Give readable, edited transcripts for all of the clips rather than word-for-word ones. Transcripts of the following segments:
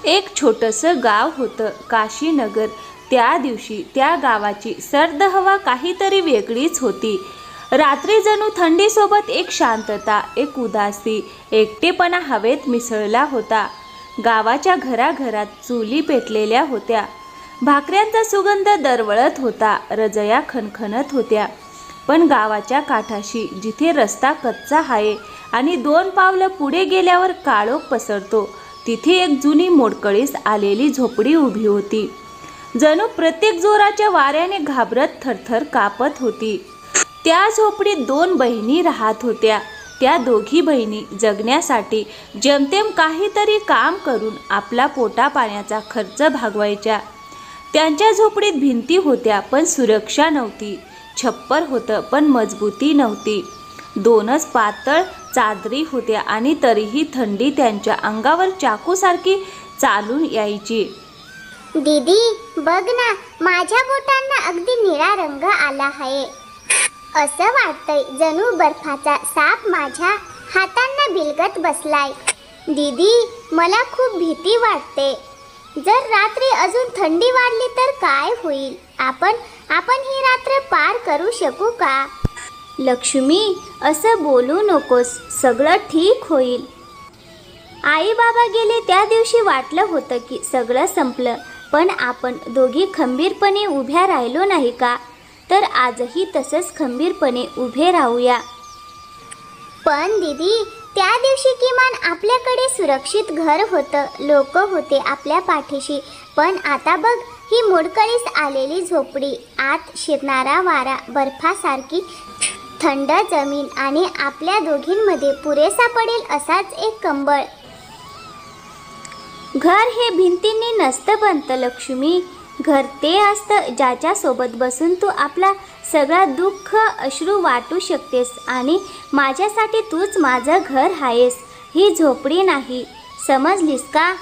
एक छोटंसं गाव होतं, काशीनगर. त्या दिवशी त्या गावाची सर्द हवा काहीतरी वेगळीच होती. रात्री जणू थंडीसोबत एक शांतता, एक उदासी, एकटेपणा हवेत मिसळला होता. गावाच्या घराघरात चुली पेटलेल्या होत्या. भाकऱ्यांचा सुगंध दरवळत होता. रजया खणखणत होत्या. पण गावाच्या काठाशी, जिथे रस्ता कच्चा आहे आणि 2 पावलं पुढे गेल्यावर काळोख पसरतो, तिथे एक जुनी मोडकळीस आलेली झोपडी उभी होती. जणू प्रत्येक जोराच्या वाऱ्याने घाबरत थरथर कापत होती. त्या झोपडीत 2 बहिणी राहत होत्या. त्या दोघी बहिणी जगण्यासाठी जेमतेम काहीतरी काम करून आपला पोटापाण्याचा खर्च भागवायच्या. त्यांच्या झोपडीत भिंती होत्या पण सुरक्षा नव्हती. छप्पर होतं पण मजबूती नव्हती. 2च पातळ चादरी होत्या आणि तरीही थंडी त्यांच्या अंगावर चाकूसारखी चालून यायची. दीदी बघ ना, माझ्या बोटांना अगदी निळा रंग आला आहे. असं वाटतंय जणू बर्फाचा साप माझ्या हातांना बिलगत बसलाय. दीदी मला खूप भीती वाटते. जर रात्री अजून थंडी वाढली तर काय होईल? आपण ही रात्र पार करू शकू का? लक्ष्मी, असं बोलू नकोस. सगळं ठीक होईल. आई बाबा गेले त्या दिवशी वाटलं होतं की सगळं संपलं, पण आपण दोघी खंबीरपणे उभ्या राहिलो नाही का? तर आजही तसंच खंबीरपणे उभे राहूया. पण दीदी, त्या दिवशी किमान आपल्याकडे सुरक्षित घर होतं, लोक होते आपल्या पाठीशी. पण आता बघ, ही मोडकळीस आलेली झोपडी, आत शिरणारा वारा, बर्फासारखी थंड जमीन आणि आपल्या दोघींमध्ये पुरेसा पडेल असाच एक कंबळ. घर हे भिंतींनी नसतं बनतं लक्ष्मी. घर ते असतं ज्याच्यासोबत बसून तू आपला सगळा दुःख अश्रू वाटू शकतेस. आणि माझ्यासाठी तूच माझं घर आहेस, ही झोपडी नाही. समजलीस का?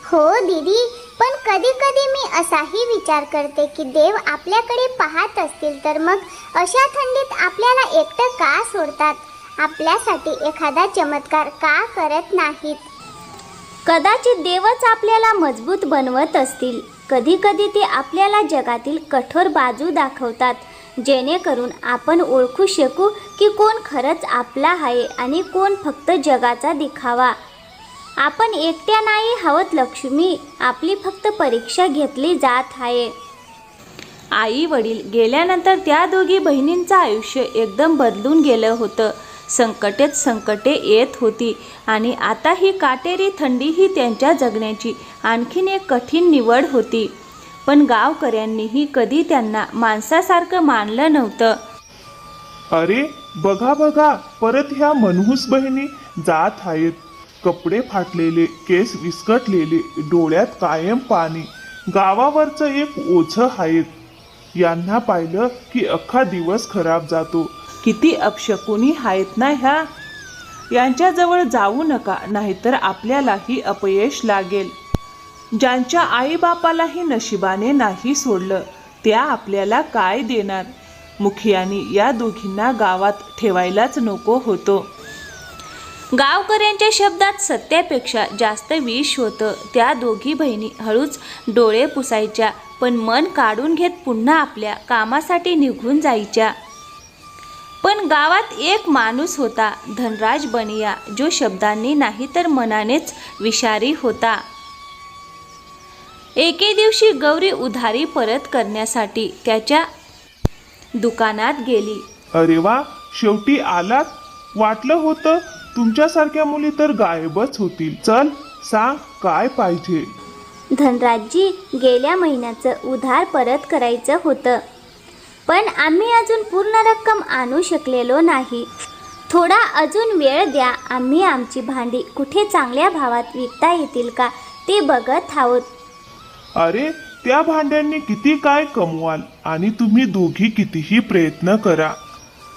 हो दीदी, पण कधी कधी मी असाही विचार करते की देव आपल्याकडे पाहत असतील तर मग अशा थंडीत आपल्याला एकटं का सोडतात? आपल्यासाठी एखादा चमत्कार का करत नाहीत? कदाचित देवच आपल्याला मजबूत बनवत असतील. कधी कधी ते आपल्याला जगातील कठोर बाजू दाखवतात, जेणेकरून आपण ओळखू शकू की कोण खरंच आपला आहे आणि कोण फक्त जगाचा दिखावा. आपण एकट्या नाही आहोत लक्ष्मी. आपली फक्त परीक्षा घेतली जात आहे. आई वडील गेल्यानंतर त्या दोघी बहिणींचं आयुष्य एकदम बदलून गेलं होतं. संकटेच संकटे येत होती आणि आता ही काटेरी थंडी ही त्यांच्या जगण्याची आणखीन एक कठीण निवड होती. पण गावकऱ्यांनीही कधी त्यांना माणसासारखं मानलं नव्हतं. अरे बघा बघा, परत ह्या मनहूस बहिणी जात आहेत. कपडे फाटलेले, केस विस्कटलेले, डोळ्यात कायम पाणी. गावावरचं एक ओझं आहेत. यांना पाहिलं की अख्खा दिवस खराब जातो. किती अपशकुनी आहेत ना ह्या. यांच्याजवळ जाऊ नका, नाहीतर आपल्यालाही अपयश लागेल. ज्यांच्या आईबापालाही नशिबाने नाही सोडलं, त्या आपल्याला काय देणार? मुखियानी या दोघींना गावात ठेवायलाच नको होतो. गावकऱ्यांच्या शब्दात सत्यापेक्षा जास्त विष होतं. त्या दोघी बहिणी हळूच डोळे पुसायच्या, पण मन काढून घेत पुन्हा आपल्या कामासाठी निघून जायच्या. पण गावात एक माणूस होता, धनराज बनिया, जो शब्दांनी नाही तर मनानेच विषारी होता. एके दिवशी गौरी उधारी परत करण्यासाठी त्याच्या दुकानात गेली. अरे वा, शेवटी आलात. वाटलं होतं तुमच्यासारख्या मुली तर गायबच होतील. चल सांग, काय पाहिजे? धनराजजी, गेल्या महिन्याचं उधार परत करायचं होतं, पण आम्ही अजून पूर्ण रक्कम आणू शकलेलो नाही. थोडा अजून वेळ द्या. आम्ही आमची भांडी कुठे चांगल्या भावात विकता येतील का ते बघत आहोत. अरे, त्या भांड्यांनी किती काय कमवाल आणि तुम्ही दोघी कितीही प्रयत्न करा.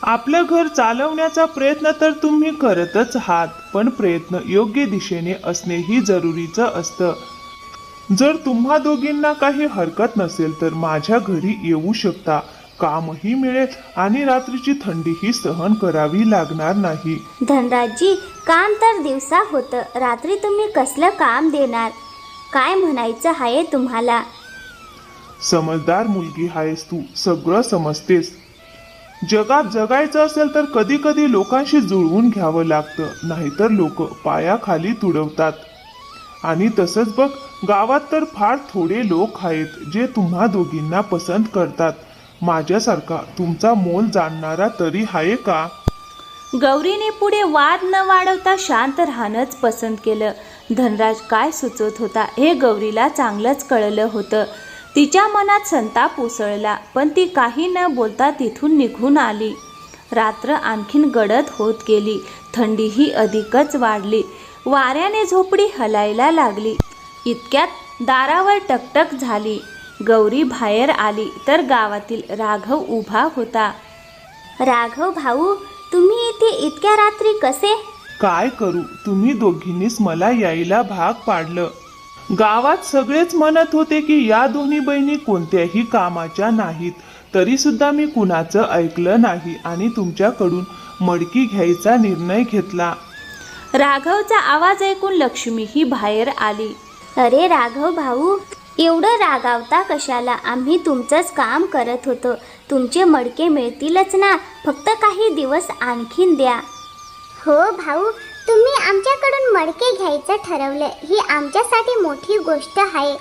आपलं घर चालवण्याचा प्रयत्न तर तुम्ही करतच आहात, पण प्रयत्न योग्य दिशेने असणेही जरुरीचं असतं. जर तुम्हा दोघींना काही हरकत नसेल तर माझ्या घरी येऊ शकता. कामही मिळेल आणि रात्रीची थंडीही सहन करावी लागणार नाही. धनराजजी, काम तर दिवसा होतं, रात्री तुम्ही कसलं काम देणार? काय म्हणायचं आहे तुम्हाला? समजदार मुलगी आहेस तू, सगळं समजतेस. जगात जगायचं असेल तर कधी कधी लोकांशी जुळवून घ्यावं लागतं, नाहीतर लोक पायाखाली तुडवतात. आणि तसंच बघ, गावात तर फार थोडे लोक आहेत जे तुम्हा दोघींना पसंत करतात. माझ्यासारखा तुमचा मोल जाणणारा तरी आहे का? गौरीने पुढे वाद न वाढवता शांत राहणंच पसंत केलं. धनराज काय सुचवत होता हे गौरीला चांगलंच कळलं होतं. तिच्या मनात संताप उसळला, पण ती काही न बोलता तिथून निघून आली. रात्र आणखीन गडद होत गेली. थंडीही अधिकच वाढली. वाऱ्याने झोपडी हलायला लागली. इतक्यात दारावर टकटक झाली. गौरी बाहेर आली तर गावातील राघव उभा होता. राघव भाऊ, तुम्ही इथे इतक्या रात्री कसे? काय करू, तुम्ही दोघींनीच मला यायला भाग पाडलं. गावात सगळेच म्हणत होते की या दोन्ही बहिणी कोणत्याही कामाच्या नाहीत, तरी सुद्धा मी कुणाचं ऐकलं नाही आणि तुमच्याकडून मडकी घ्यायचा निर्णय घेतला. राघवचा आवाज ऐकून लक्ष्मीही बाहेर आली. अरे राघव भाऊ, एवढं रागावता कशाला? आम्ही तुमचंच काम करत होतो. तुमचे मडके मिळतीलच ना, फक्त काही दिवस आणखीन द्या. हो भाऊ, तुम्ही आमच्याकडून मडके घ्यायचं ठरवलं ही आमच्यासाठी मोठी गोष्ट आहे.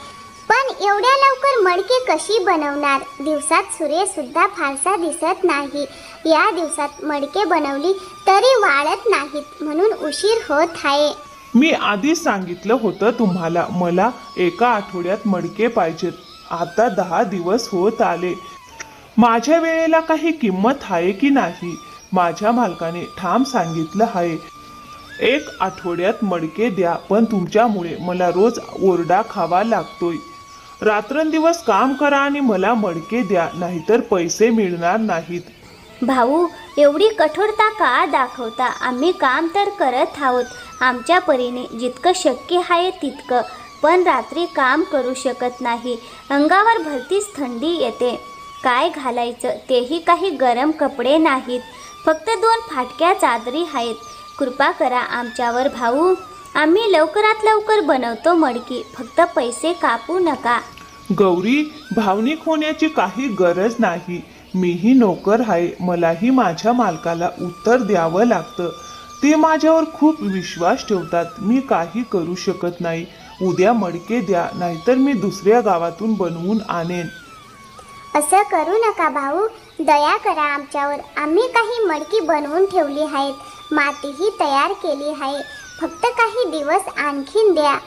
पण एवढ्या लवकर मडके कशी बनवणार? दिवसात सूर्य सुद्धा फारसा दिसत नाही. या दिवसात मडके बनवली तरी वाळत नाहीत, म्हणून उशीर होत आहे. मी आधीच सांगितलं होतं तुम्हाला, मला एका आठवड्यात मडके पाहिजेत. आता 10 दिवस होत आले. माझ्या वेळेला काही किंमत आहे की नाही? माझ्या मालकाने ठाम सांगितलं आहे, 1 आठवड्यात मडके द्या. पण तुमच्यामुळे मला रोज ओरडा खावा लागतोय. रात्रंदिवस काम करा आणि मला मडके द्या, नाहीतर पैसे मिळणार नाहीत. भाऊ, एवढी कठोरता का दाखवता? आम्ही काम तर करत आहोत आमच्या परीने, जितकं शक्य आहे तितकं. पण रात्री काम करू शकत नाही. अंगावर भलतीच थंडी येते. काय घालायचं तेही काही गरम कपडे नाहीत. फक्त 2 फाटक्या चादरी आहेत. कृपा करा आमच्यावर भाऊ. आम्ही लवकरात लवकर बनवतो मडकी, फक्त पैसे कापू नका. गौरी, भावनिक होण्याची काही गरज नाही. मीही नोकर आहे. मलाही माझ्या मालकाला उत्तर द्यावं लागतं. ते माझ्यावर खूप विश्वास ठेवतात. मी काही करू शकत नाही. उद्या मडके द्या, नाहीतर मी दुसऱ्या गावातून बनवून आणेन. असं करू नका भाऊ, दया करा आमच्यावर. आम्ही काही मडकी बनवून ठेवली आहेत, मातीही तयार केली आहे. फक्त काही दिवस आणखीन द्या.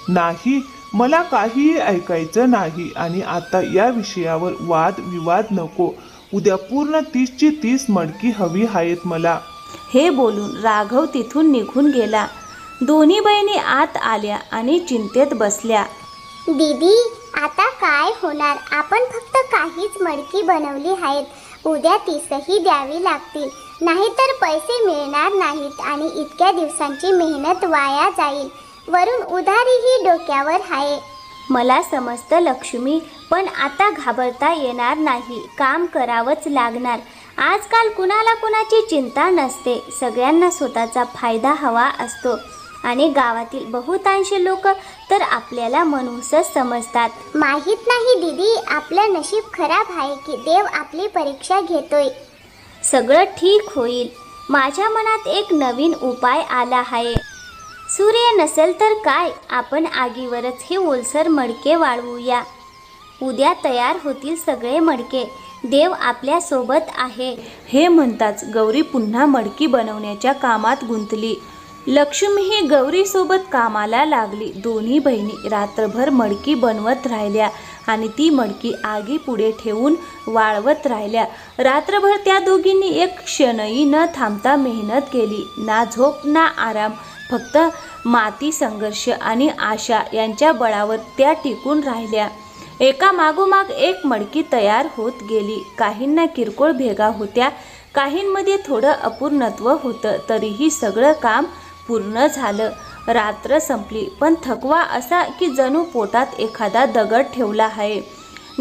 नाही, मला काहीही ऐकायचं नाही. आणि आता या विषयावर वाद विवाद नको. उद्या पूर्ण 30ची 30 मडकी हवी आहेत मला. हे बोलून राघव तिथून निघून गेला. दोन्ही बहिणी आत आल्या आणि चिंतेत बसल्या. दीदी, आता काय होणार? आपण फक्त काहीच मडकी बनवली आहेत. उद्या 30ही द्यावी लागतील, नाहीतर पैसे मिळणार नाहीत आणि इतक्या दिवसांची मेहनत वाया जाईल. वरून उधारीही डोक्यावर आहे. मला समजतं लक्ष्मी, पण आता घाबरता येणार नाही. काम करावंच लागणार. आजकाल कुणाला कुणाची चिंता नसते. सगळ्यांना स्वतःचा फायदा हवा असतो. आणि गावातील बहुतांश लोक तर आपल्याला मनुष्यच समजतात. माहीत नाही दीदी, आपलं नशीब खराब आहे की देव आपली परीक्षा घेतोय. सगळं ठीक होईल. माझ्या मनात एक नवीन उपाय आला आहे. सूर्य नसेल तर काय, आपण आगीवरच हे ओलसर मडके वाळवूया. उद्या तयार होतील सगळे मडके. देव आपल्या सोबत आहे. हे म्हणताच गौरी पुन्हा मडकी बनवण्याच्या कामात गुंतली. लक्ष्मीही गौरीसोबत कामाला लागली. दोन्ही बहिणी रात्रभर मडकी बनवत राहिल्या आणि ती मडकी आगी पुढे ठेवून वाळवत राहिल्या. रात्रभर त्या दोघींनी एक क्षणही न थांबता मेहनत केली. ना झोप ना आराम, फक्त माती, संघर्ष आणि आशा यांच्या बळावर त्या टिकून राहिल्या. एका मागोमाग एक मडकी तयार होत गेली. काहींना किरकोळ भेगा होत्या, काहींमध्ये थोडं अपूर्णत्व होतं, तरीही सगळं काम पूर्ण झालं. रात्र संपली, पण थकवा असा की जणू पोटात एखादा दगड ठेवला आहे.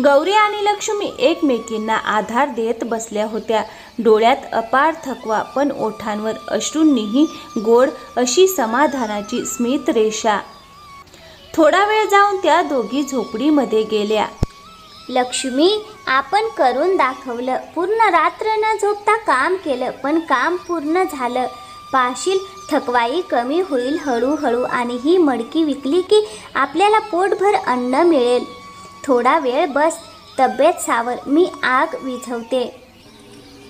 गौरी आणि लक्ष्मी एकमेकींना आधार देत बसल्या होत्या. डोळ्यात अपार थकवा, पण ओठांवर अश्रूंनीही गोड अशी समाधानाची स्मित रेषा. थोडा वेळ जाऊन त्या दोघी झोपडीमध्ये गेल्या. लक्ष्मी, आपण करून दाखवलं. पूर्ण रात्र न झोपता काम केलं, पण काम पूर्ण झालं. पाहशील, थकवाई कमी होईल हळूहळू आणि ही मडकी विकली की आपल्याला पोटभर अन्न मिळेल. थोडा वेळ बस, तब्येत सावर, मी आग विझवते.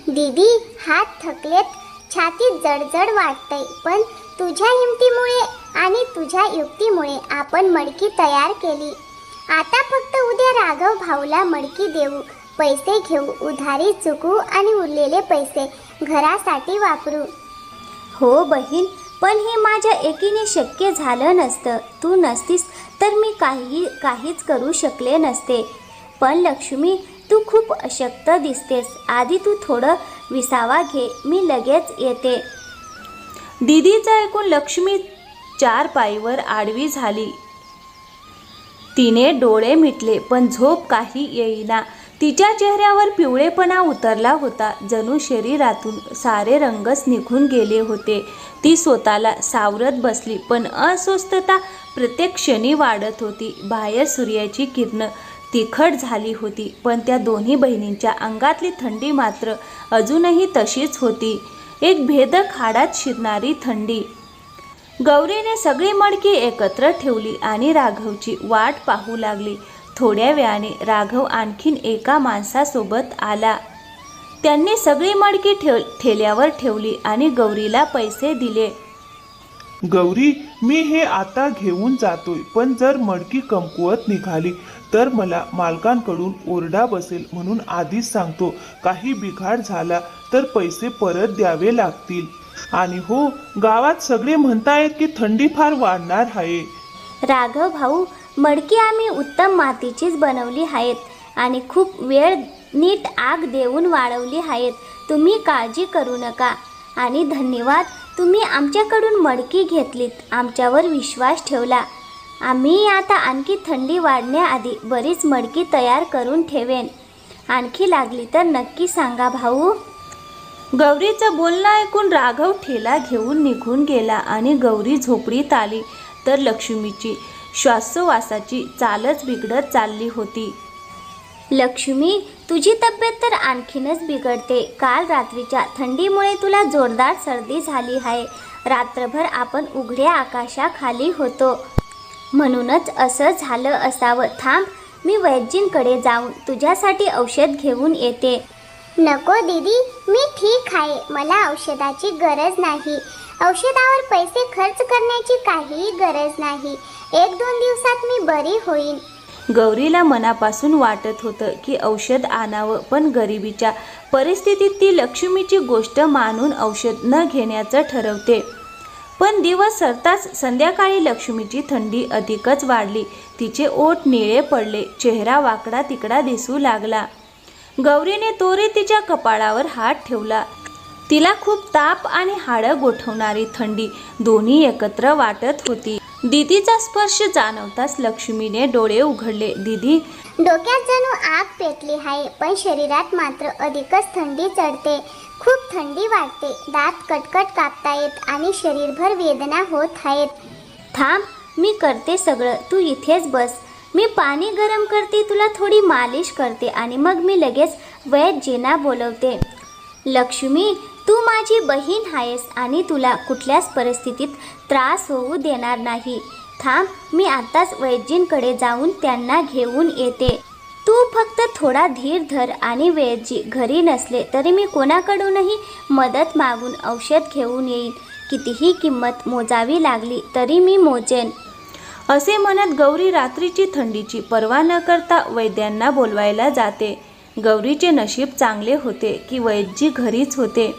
दीदी, हात थकलेत, छातीत जडजड वाटतंय, पण तुझ्या हिमतीमुळे आणि तुझ्या युक्तीमुळे आपण मडकी तयार केली. आता फक्त उद्या राघव भाऊला मडकी देऊ, पैसे घेऊ, उधारी चुकू आणि उरलेले पैसे घरासाठी वापरू. हो बहीण, पण हे माझ्या एकीने शक्य झालं नसतं. तू नसतीस तर मी काहीच करू शकले नसते. पण लक्ष्मी, तू खूप अशक्त दिसतेस. आधी तू थोडं विसावा घे, मी लगेच येते. दीदीचं ऐकून लक्ष्मी चारपाईवर आडवी झाली. तिने डोळे मिटले, पण झोप काही येईना. तिच्या चेहऱ्यावर पिवळेपणा उतरला होता, जणू शरीरातून सारे रंगच निघून गेले होते. ती स्वतःला सावरत बसली, पण अस्वस्थता प्रत्येक क्षणी वाढत होती. बाहेर सूर्याची किरणं तिखट झाली होती, पण त्या दोन्ही बहिणींच्या अंगातली थंडी मात्र अजूनही तशीच होती, एक भेदक हाडात शिरणारी थंडी. गौरीने सगळी मडकी एकत्र ठेवली आणि राघवची वाट पाहू लागली. थोड्या वेळाने राघव आणखीन एका माणसासोबत आला. त्यांनी सगळी मडकी ठेल्यावर ठेवली आणि गौरीला पैसे दिले. गौरी, मी हे आता घेऊन जातोय, पण जर मडकी कमकुवत निघाली तर मला मालकांकडून ओरडा बसेल, म्हणून आधीच सांगतो. काही बिघाड झाला तर पैसे परत द्यावे लागतील. आणि हो, गावात सगळे म्हणतायत की थंडी फार वाढणार आहे. राघव भाऊ, मडकी आम्ही उत्तम मातीचीच बनवली आहेत आणि खूप वेळ नीट आग देऊन वाळवली आहेत. तुम्ही काळजी करू नका. आणि धन्यवाद, तुम्ही आमच्याकडून मडकी घेतलीत, आमच्यावर विश्वास ठेवला. आम्ही आता आणखी थंडी वाढण्याआधी बरीच मडकी तयार करून ठेवेन. आणखी लागली तर नक्की सांगा भाऊ. गौरीचं बोलणं ऐकून राघव ठेला घेऊन निघून गेला आणि गौरी झोपडीत आली तर लक्ष्मीची श्वासोवासाची चालच बिघडत चालली होती. लक्ष्मी, तुझी तब्येत तर आणखीनच बिघडते. काल रात्रीच्या थंडीमुळे तुला जोरदार सर्दी झाली आहे. रात्रभर आपण उघड्या आकाशाखाली होतो, म्हणूनच असं झालं असावं. थांब, मी वैद्यजींकडे जाऊन तुझ्यासाठी औषध घेऊन येते. नको दीदी, मी ठीक आहे, मला औषधाची गरज नाही. औषधावर पैसे खर्च करण्याची काहीही गरज नाही. 1-2 दिवसात मी बरी होईन. गौरीला मनापासून वाटत होतं की औषध आणावं, पण गरिबीच्या परिस्थितीत ती लक्ष्मीची गोष्ट मानून औषध न घेण्याचं ठरवते. पण दिवस सरताच संध्याकाळी लक्ष्मीची थंडी अधिकच वाढली. तिचे ओठ निळे पडले, चेहरा वाकडा तिकडा दिसू लागला. गौरीने त्वरित तिच्या कपाळावर हात ठेवला. तिला खूप ताप आणि हाडं गोठवणारी थंडी दोन्ही एकत्र वाटत होती. दीदीचा स्पर्श जाणवताच लक्ष्मीने डोळे उघडले. दीदी, डोक्यात जणू आग पेटली आहे, पण शरीरात मात्र अधिकच थंडी चढते. खूप थंडी वाटते, दात कटकट कापतायत आणि शरीरभर वेदना होत आहेत. थांब, मी करते सगळं, तू इथेच बस. मी पाणी गरम करते, तुला थोडी मालिश करते आणि मग मी लगेच वैद्यजींना बोलवते. लक्ष्मी, तू माझी बहीण आहेस आणि तुला कुठल्याच परिस्थितीत त्रास होऊ देणार नाही. थांब, मी आताच वैद्यजींकडे जाऊन त्यांना घेऊन येते. तू फक्त थोडा धीर धर आणि वैद्यजी घरी नसले तरी मी कोणाकडूनही मदत मागून औषध घेऊन येईन. कितीही किंमत मोजावी लागली तरी मी मोजेन. असे म्हणत गौरी रात्रीची थंडीची पर्वा न करता वैद्यांना बोलवायला जाते. गौरीचे नशीब चांगले होते की वैद्यजी घरीच होते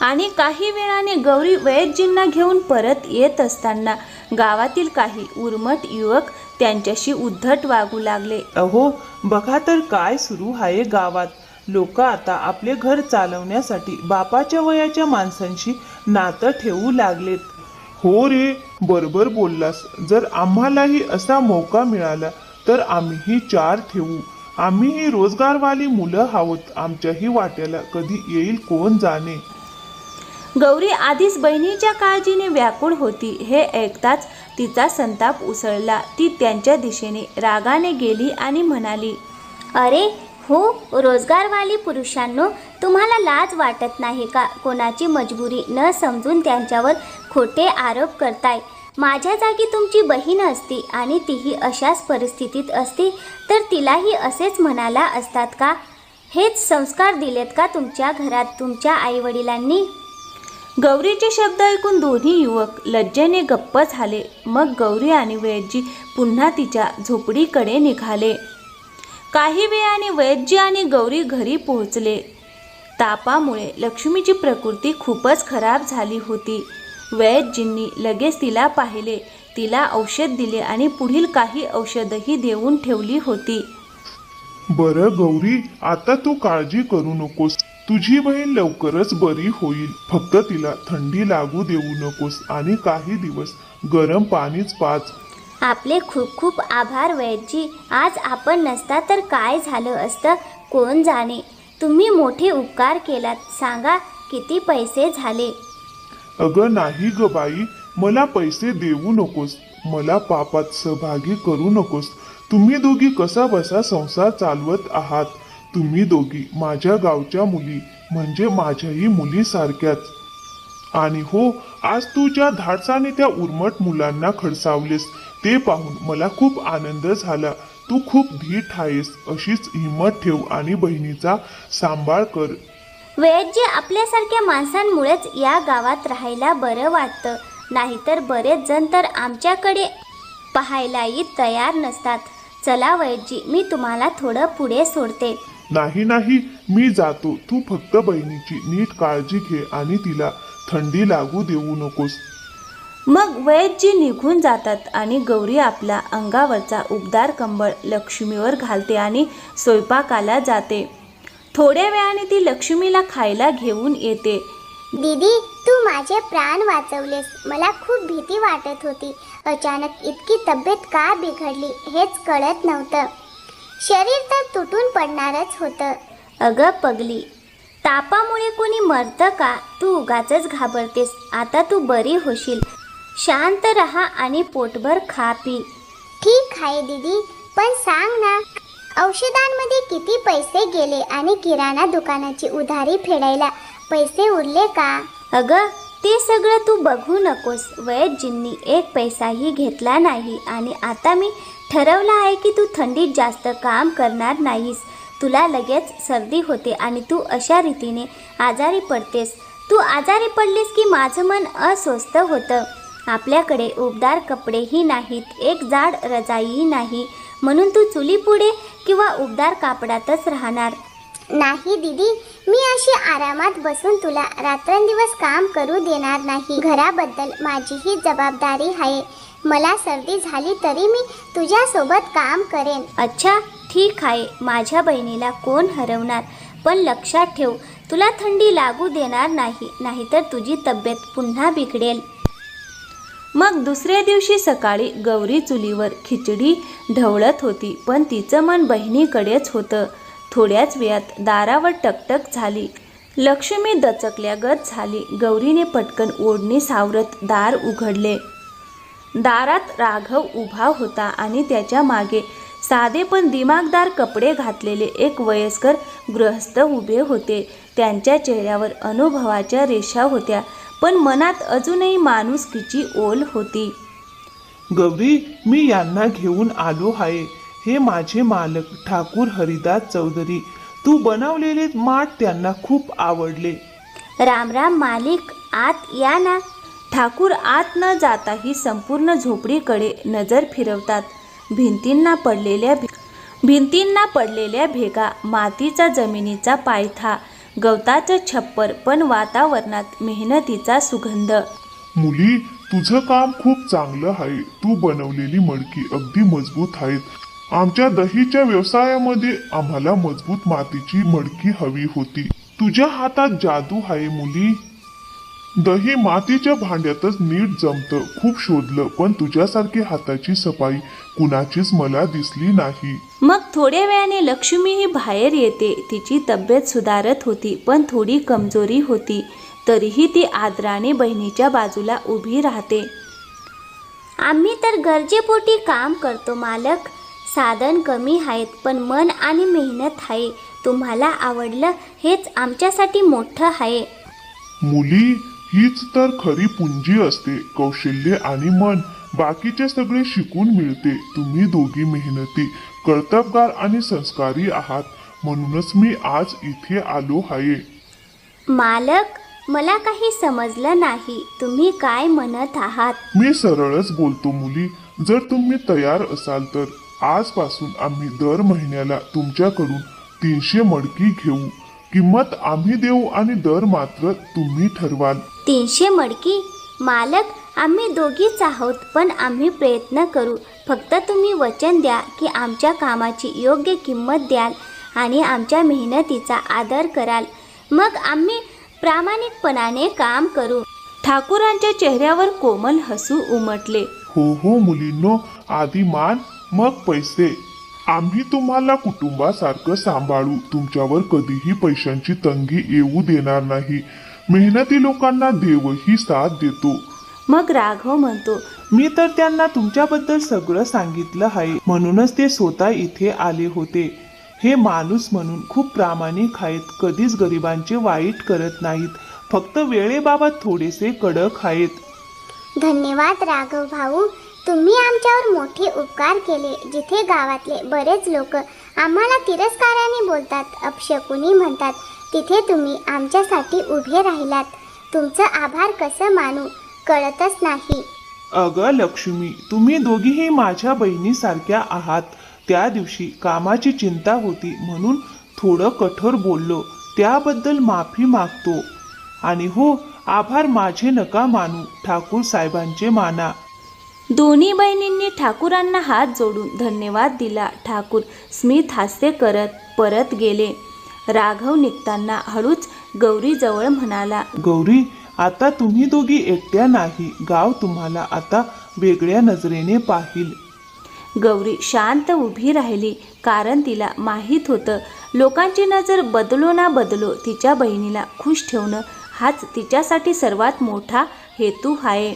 आणि काही वेळाने गौरी वैद्यजींना घेऊन परत येत असताना गावातील काही उर्मट युवक त्यांच्याशी उद्धट वागू लागले. अहो, बघा तर काय सुरू आहे गावात. लोक आता आपले घर चालवण्यासाठी बापाच्या वयाच्या माणसांशी नातं ठेवू लागलेत. हो रे, बरोबर बोललास. जर आम्हालाही असा मौका मिळाला तर आम्हीही 4 ठेवू. आम्हीही रोजगारवाली मुलं आहोत. आमच्याही वाट्याला कधी येईल कोण जाणे. गौरी आधीच बहिणीच्या काळजीने व्याकुळ होती. हे ऐकताच तिचा संताप उसळला. ती त्यांच्या दिशेने रागाने गेली आणि म्हणाली, अरे हो, रोजगारवाली पुरुषांनो, तुम्हाला लाज वाटत नाही का? कोणाची मजबुरी न समजून त्यांच्यावर खोटे आरोप करताय. माझ्या जागी तुमची बहीण असती आणि तीही अशाच परिस्थितीत असती तर तिलाही असेच म्हणाला असतात का? हेच संस्कार दिलेत का तुमच्या घरात तुमच्या आईवडिलांनी? गौरीचे शब्द ऐकून दोन्ही युवक लज्जेने गप्प झाले. मग गौरी आणि वैद्यजी पुन्हा तिच्या झोपडीकडे निघाले. काही वेळाने वैद्यजी आणि गौरी घरी पोहोचले. तापामुळे लक्ष्मीची प्रकृती खूपच खराब झाली होती. वैद्यजींनी लगेच तिला पाहिले, तिला औषध दिले आणि पुढील काही औषधही देऊन ठेवली होती. बरं गौरी, आता तू काळजी करू नकोस. तुझी बहीण लवकरच बरी होईल. फक्त तिला थंडी लागू देऊ नकोस आणि काही दिवस गरम पाणीच पाच. आपले खूप खूप आभार वैद्यजी. आज आपण नसता तर काय झालं असतं कोण जाणे. तुम्ही मोठे उपकार केलात. सांगा किती पैसे झाले? अगं नाही ग बाई, मला पैसे देऊ नकोस. मला पापात सहभागी करू नकोस. तुम्ही दोघी कसा बसा संसार चालवत आहात. तुम्ही दोघी माझ्या गावच्या मुली, म्हणजे माझ्याही मुलीसारख्याच. आणि हो, आज तू ज्या धाडसाने त्या उर्मट मुलांना खडसावलेस ते पाहून मला खूप आनंद झाला. तू खूप धीट आहेस. अशीच हिंमत ठेव आणि बहिणीचा सांभाळ कर. वैद्यजी, आपल्यासारख्या माणसांमुळेच या गावात राहायला बरं वाटतं. नाहीतर बरेच जण तर आमच्याकडे पाहायलाही तयार नसतात. चला वैद्यजी, मी तुम्हाला थोडं पुढे सोडते. नाही नाही, मी जातो. तू फक्त बहिणीची नीट काळजी घे आणि तिला थंडी लागू देऊ नकोस. मग वैद्यजी निघून जातात आणि गौरी आपला अंगावरचा उबदार कंबळ लक्ष्मीवर घालते आणि स्वयंपाकाला जाते. थोड्या वेळाने ती लक्ष्मीला खायला घेऊन येते. दीदी, तू माझे प्राण वाचवलेस. मला खूप भीती वाटत होती. अचानक इतकी तब्येत का बिघडली हेच कळत नव्हतं. शरीर तर तुटून पडणारच होतं. अगं पगली, तापामुळे कोणी मरतं का? तू उगाचच घाबरतेस. आता तू बरी होशील. शांत रहा आणि पोटभर खा पी. ठीक आहे दीदी, पण सांग ना, औषधांमध्ये किती पैसे गेले आणि किराणा दुकानाची उधारी फेडायला पैसे उरले का? अगं, ते सगळं तू बघू नकोस. वैद्यजींनी एक पैसाही घेतला नाही आणि आता मी ठरवलं आहे की तू थंडीत जास्त काम करणार नाहीस. तुला लगेच सर्दी होते आणि तू अशा रीतीने आजारी पडतेस. तू आजारी पडलीस की माझं मन अस्वस्थ होतं. आपल्याकडे उबदार कपडेही नाहीत, एक जाड रजाईही नाही, म्हणून तू चुलीपुढे किंवा उबदार कापडातच राहणार. नाही दीदी, मी अशी आरामात बसून तुला रात्रंदिवस काम करू देणार नाही. घराबद्दल माझीही जबाबदारी आहे. मला सर्दी झाली तरी मी तुझ्यासोबत काम करेन. अच्छा, ठीक आहे. माझ्या बहिणीला कोण हरवणार? पण लक्षात ठेव, तुला थंडी लागू देणार नाही, नाहीतर तुझी तब्येत पुन्हा बिघडेल. मग दुसऱ्या दिवशी सकाळी गौरी चुलीवर खिचडी ढवळत होती, पण तिचं मन बहिणीकडेच होतं. थोड्याच वेळात दारावर टकटक झाली. लक्ष्मी दचकल्यागत झाली. गौरीने पटकन ओढणी सावरत दार उघडले. दारात राघव उभा होता आणि त्याच्या मागे साधे पण दिमागदार कपडे घातलेले एक वयस्कर गृहस्थ उभे होते. त्यांच्या चेहऱ्यावर अनुभवाच्या रेषा होत्या, पण मनात अजूनही माणुसकीची ओल होती. गौरी, मी यांना घेऊन आलो आहे. हे माझे मालक ठाकूर हरिदास चौधरी. तू बनवलेले माठ त्यांना खूप आवडले. राम राम मालिक, आत या ना. ठाकूर आत न जाताही संपूर्ण झोपडीकडे नजर फिरवतात. भिंतींना पडलेल्या भेगा, मातीचा जमिनीचा पायथा, गवताचं छप्पर, पण वातावरणात मेहनतीचा सुगंध. मुली, तुझं काम खूप चांगलं आहे. तू बनवलेली मडकी अगदी मजबूत आहेत. आमच्या दहीच्या व्यवसायामध्ये आम्हाला मजबूत मातीची मडकी हवी होती. तुझ्या हातात जादू आहे मुली. दही मातीच्या भांड्यातच नीट जमतं. खूप शोधलं, पण तुझ्यासारखी हाताची सफाई कुणाचीच मला दिसली नाही. मग थोड्या वेळाने लक्ष्मीही बाहेर येते. तिची तब्येत सुधारत होती, पण थोडी कमजोरी होती. तरीही ती आदराने बहिणीच्या बाजूला उभी राहते. आम्ही तर गरजेपोटी काम करतो मालक. साधन कमी आहेत पण मन आणि मेहनत आहे. तुम्हाला आवडलं हेच आमच्यासाठी मोठं आहे. मुली, हीच तर खरी पुंजी असते. कौशल्य आणि मन, बाकीचे सगळे शिकून मिळते. तुम्ही दोघी मेहनती, कर्तबगार आणि संस्कारी आहात, म्हणूनच मी आज इथे आलो आहे. मालक, मला काही समजलं नाही. तुम्ही काय म्हणत आहात? मी सरळच बोलतो मुली. जर तुम्ही तयार असाल तर आजपासून आम्ही दर महिन्याला तुमच्याकडून 300 मडकी घेऊ. किंमत आम्ही देऊ आणि दर मात्र तुम्ही ठरवाल. 300 मडकी? मालक, आम्ही दोघीच आहोत पण आम्ही प्रयत्न करू. फक्त तुम्ही वचन द्या की आमच्या कामाची योग्य किंमत द्याल आणि आमच्या मेहनतीचा आदर कराल. मग आम्ही प्रामाणिकपणाने काम करू. ठाकूरांच्या चेहऱ्यावर कोमल हसू उमटले. हो हो मुलींनो, आधी मान मग पैसे. आम्ही तुम्हाला कुटुंबासारखं सांभाळू. तुमच्यावर कधीही पैशांची तंगी येऊ देणार नाही. मेहनती लोकांना देवही साथ देतो. मग राघव म्हणतो, मी तर त्यांना तुमच्याबद्दल सगळं सांगितलं आहे, म्हणूनच ते स्वतः इथे आले होते. हे माणूस म्हणून खूप प्रामाणिक आहेत, कधीच गरिबांचे वाईट करत नाहीत, फक्त वेळेबाबत थोडेसे कडक आहेत. धन्यवाद राघव भाऊ, तुम्ही आमच्यावर मोठे उपकार केले. जिथे गावातले बरेच लोक आम्हाला तिरस्काराने बोलतात, अपशकुनी म्हणतात, तिथे तुम्ही आमच्यासाठी उभे राहिलात. तुमचं आभार कसं मानू कळतच नाही. अगं लक्ष्मी, तुम्ही दोघीही माझ्या बहिणीसारख्या आहात. त्या दिवशी कामाची चिंता होती म्हणून थोडं कठोर बोललो, त्याबद्दल माफी मागतो. आणि हो, आभार माझे नका मानू, ठाकूर साहेबांचे माना. दोन्ही बहिणींनी ठाकूरांना हात जोडून धन्यवाद दिला. ठाकूर स्मित हास्य करत परत गेले. राघव निघताना हळूच गौरीजवळ म्हणाला, गौरी, आता तुम्ही दोघी एकट्या नाही, गाव तुम्हाला आता वेगळ्या नजरेने पाहिल. गौरी शांत उभी राहिली, कारण तिला माहीत होतं लोकांची नजर बदलो ना बदलो, तिच्या बहिणीला खुश ठेवणं हाच तिच्यासाठी सर्वात मोठा हेतू आहे.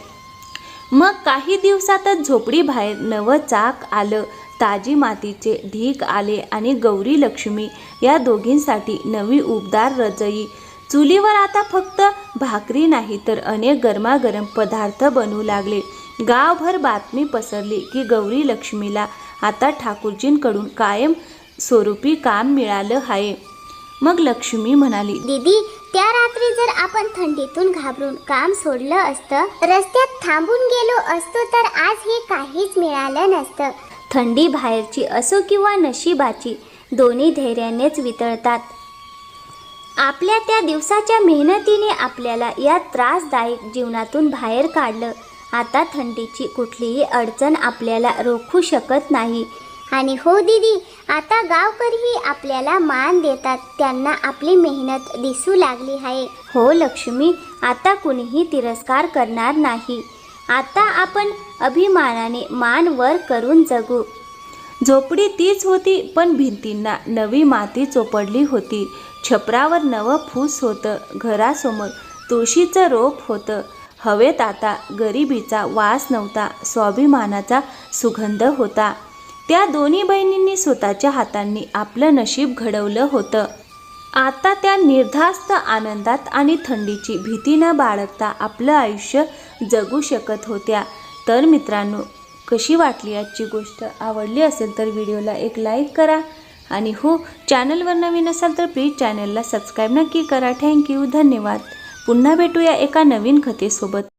मग काही दिवसातच झोपडीबाहेर नवं चाक आलं. ताजी मातीचे ढीग आले आणि गौरी लक्ष्मी या दोघींसाठी नवी उबदार रजई. चुलीवर आता फक्त भाकरी नाही तर अनेक गरमागरम पदार्थ बनू लागले. गावभर बातमी पसरली की गौरी लक्ष्मीला आता ठाकूरजींकडून कायम स्वरूपी काम मिळालं आहे. मग लक्ष्मी म्हणाली, दीदी, त्या रात्री जर आपण थंडीतून घाबरून काम सोडलं असतं, रस्त्यात थांबून गेलो असतो तर आज हे काहीच मिळालं नसतं. थंडी बाहेरची असो किंवा नशिबाची, दोन्ही धैर्यानेच वितळतात. आपल्या त्या दिवसाच्या मेहनतीने आपल्याला या त्रासदायक जीवनातून बाहेर काढलं. आता थंडीची कुठलीही अडचण आपल्याला रोखू शकत नाही. आणि हो दीदी, आता गावकरीही आपल्याला मान देतात. त्यांना आपली मेहनत दिसू लागली आहे. हो लक्ष्मी, आता कुणीही तिरस्कार करणार नाही. आता आपण अभिमानाने मान वर करून जगू. झोपडी तीच होती पण भिंतींना नवी माती चोपडली होती. छपरावर नवं फूस होतं. घरासमोर तुळशीचं रोप होतं. हवेत आता गरिबीचा वास नव्हता, स्वाभिमानाचा सुगंध होता. त्या दोन्ही बहिणींनी स्वतःच्या हातांनी आपलं नशीब घडवलं होतं. आता त्या निर्धास्त आनंदात आणि थंडीची भीती न बाळगता आपलं आयुष्य जगू शकत होत्या. तर मित्रांनो, कशी वाटली आजची गोष्ट? आवडली असेल तर व्हिडिओला एक लाईक करा. आणि हो, चॅनलवर नवीन असाल तर प्लीज चॅनलला सबस्क्राईब नक्की करा. थँक्यू, धन्यवाद. पुन्हा भेटूया एका नवीन कथेसोबत.